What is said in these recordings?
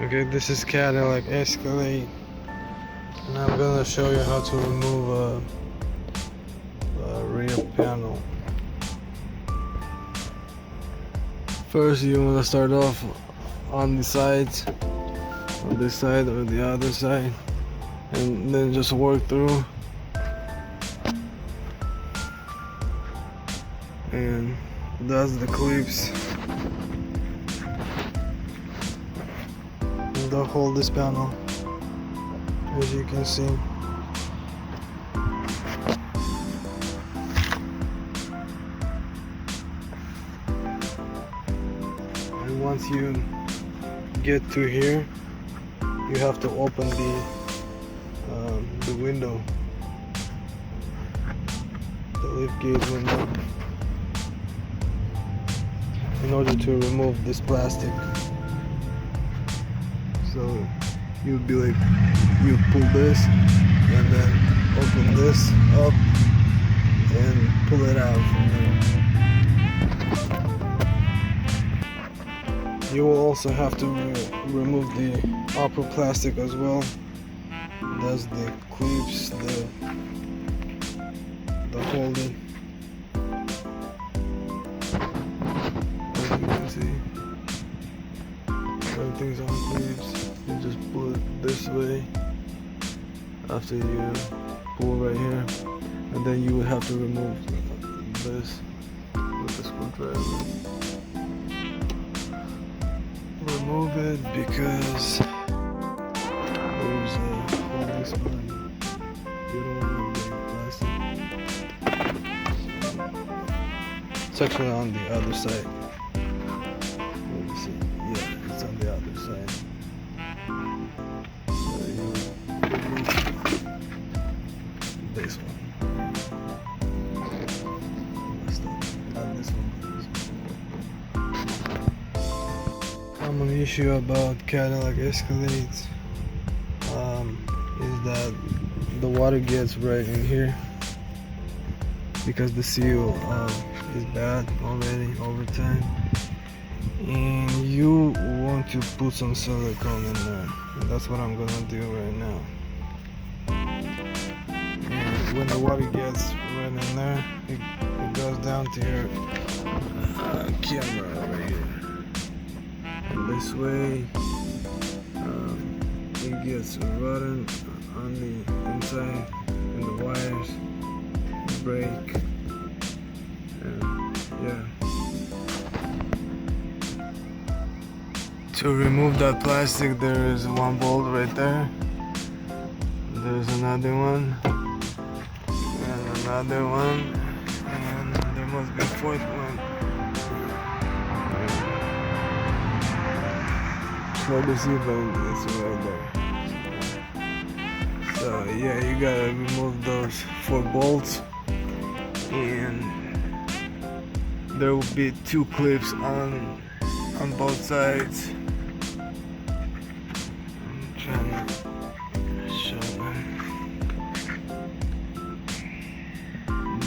Okay, this is Cadillac Escalade, and I'm gonna show you how to remove a rear panel. First, you want to start off on the sides, on this side or the other side, and then just work through. And that's the clips that hold this panel, as you can see. And once you get to here, you have to open the window, the lift gate window, in order to remove this plastic. So you'd be like, you pull this and then open this up and pull it out from there. You will also have to remove the upper plastic as well. That's the clips, the holding. As you can see, everything's on clips. You just pull it this way after you pull right here, and then you will have to remove this with the screwdriver. Remove it because there's a holding spot. You don't want to get plastic. It's actually on the other side. Let me see. Yeah, it's on the other side. So you remove this one. Not this one. Common issue about Cadillac Escalades is that the water gets right in here because the seal is bad already over time, and you want to put some silicone in there, and that's what I'm gonna do right now. And when the water gets right in there, it goes down to your camera over here. And this way, it gets rotten on the inside, and the wires break, and yeah. To remove that plastic, there is one bolt right there. There's another one, and another one, and there must be a fourth one. Try to see if it's right there. So yeah, you gotta remove those 4 bolts, and there will be 2 clips on both sides. I'm trying to show them.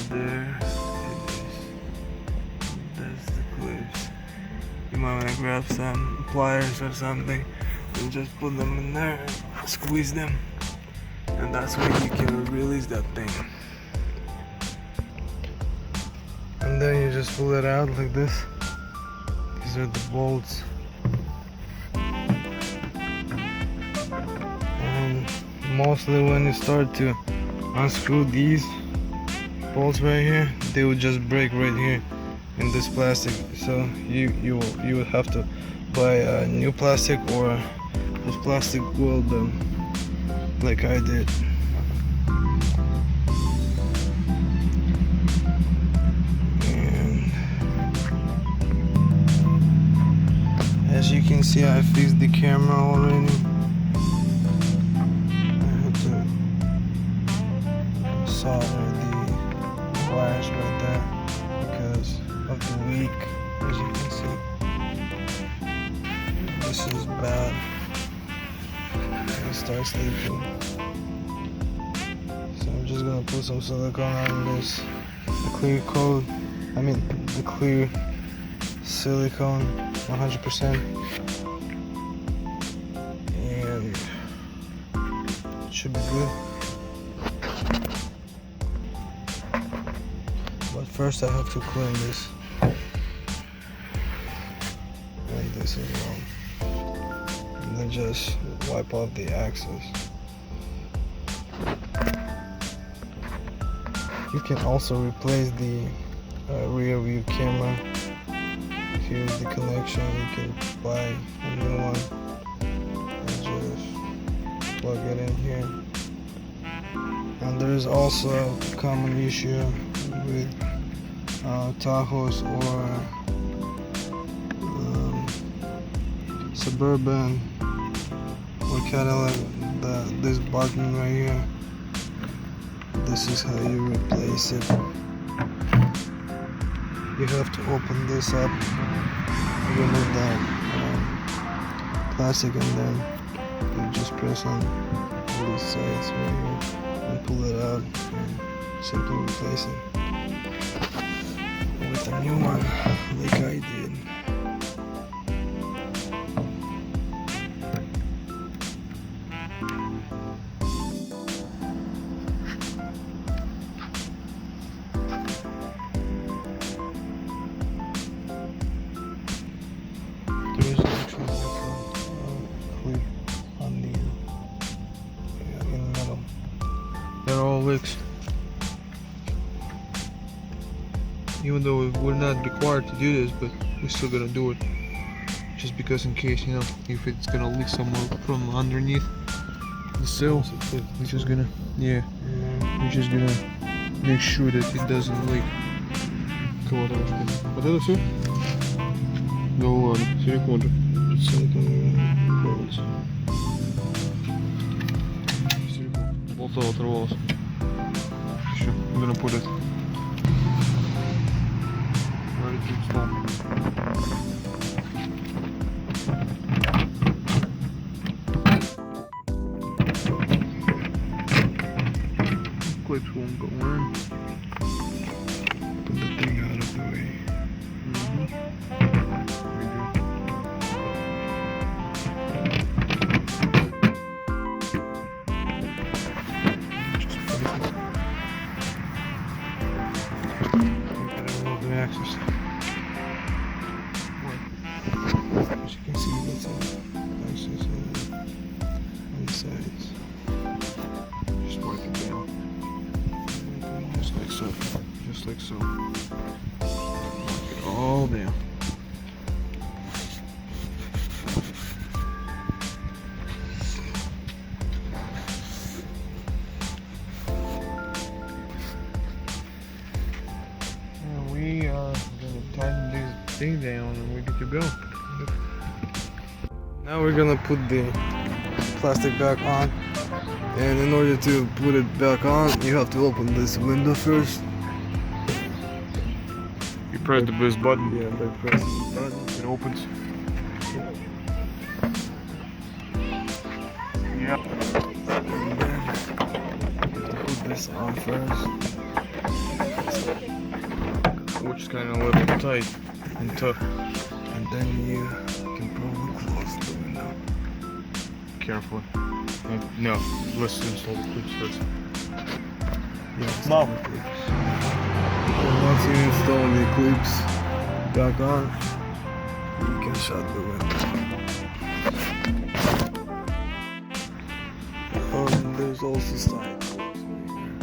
There it is. That's the clips. You might want to grab some pliers or something and just put them in there, squeeze them, and that's when you can release that thing. And then you just pull it out like this. These are the bolts. And mostly when you start to unscrew these bolts right here, they will just break right here in this plastic. So you will have to buy a new plastic, or this plastic will like I did. And as you can see, I fixed the camera already. I had to solder the wires right there because of the leak, as you can see. This is bad. It starts leaking. So I'm just gonna put some silicone on this. The clear coat, the clear silicone, 100%. should be good. But first I have to clean this. And this as well. And then just wipe off the axles. You can also replace the rear view camera. Here's the connection. You can buy a new one and just plug it in here. And there's also a common issue with Tahoes or Suburban or Cadillac. This button right here. This is how you replace it. You have to open this up, remove that plastic, and then you just press on these sides right here and pull it out and simply replace it with a new one like I did. There is actually a clip on the in the middle. They're all leaks. Even though we're not required to do this, but we're still gonna do it. Just because in case, you know, if it's gonna leak somewhere from underneath the sill, we're just gonna, we're just gonna make sure that it doesn't leak. Вот это все? Ну ладно, силикон же. Силикон. Болта оторвалась. Еще, I'm gonna put it right to install. Clips won't go in. Put the thing out of the way. Axis. As you can see, that's an axis on the sides. Just wipe it down. Just like so. Just like so. Wipe it all down. We are going to tighten this thing down and we're good to go. Now we're going to put the plastic back on, and in order to put it back on you have to open this window first. You press the boost button. Yeah, by pressing the button it opens. Yeah. And then you have to put this on first, which is kind of a little tight and tough, and then you can probably close the window carefully. No, let's install the clips first. Yeah, no. And once you install the clips back on, you can shut the window. There's also side close right here,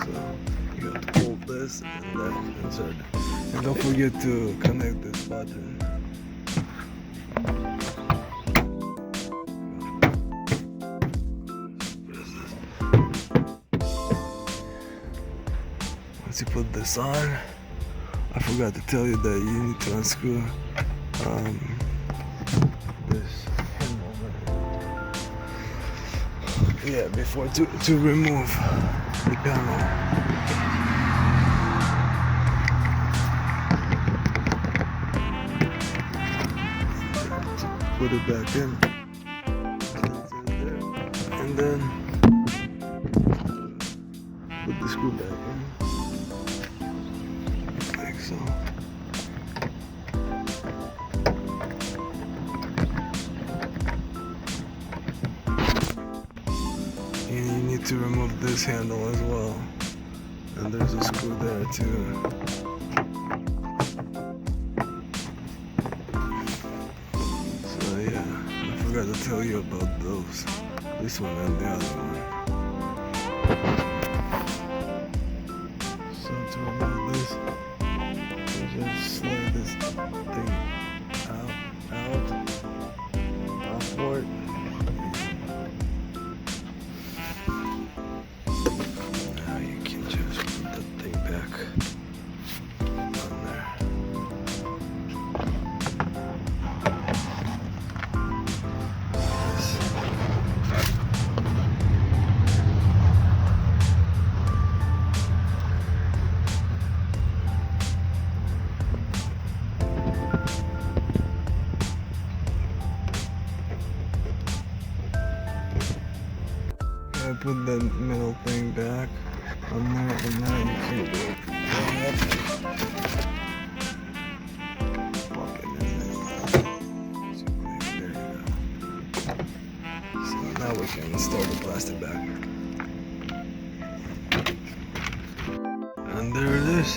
so you have to pull this and then insert it. And don't forget to connect this button. Once you put this on, I forgot to tell you that you need to unscrew this handle. Yeah, before to remove the panel. Put it back in, and then put the screw back in, like so. And you to remove this handle as well. And there's a screw there too. So yeah, I forgot to tell you about those. This one and the other one. So to remove this, you just slide this thing outward. Now you can just put the thing back on there. I put that metal thing back on there, and now you can do it. Plug it in there. There you go. So now we can install the plastic back. And there it is.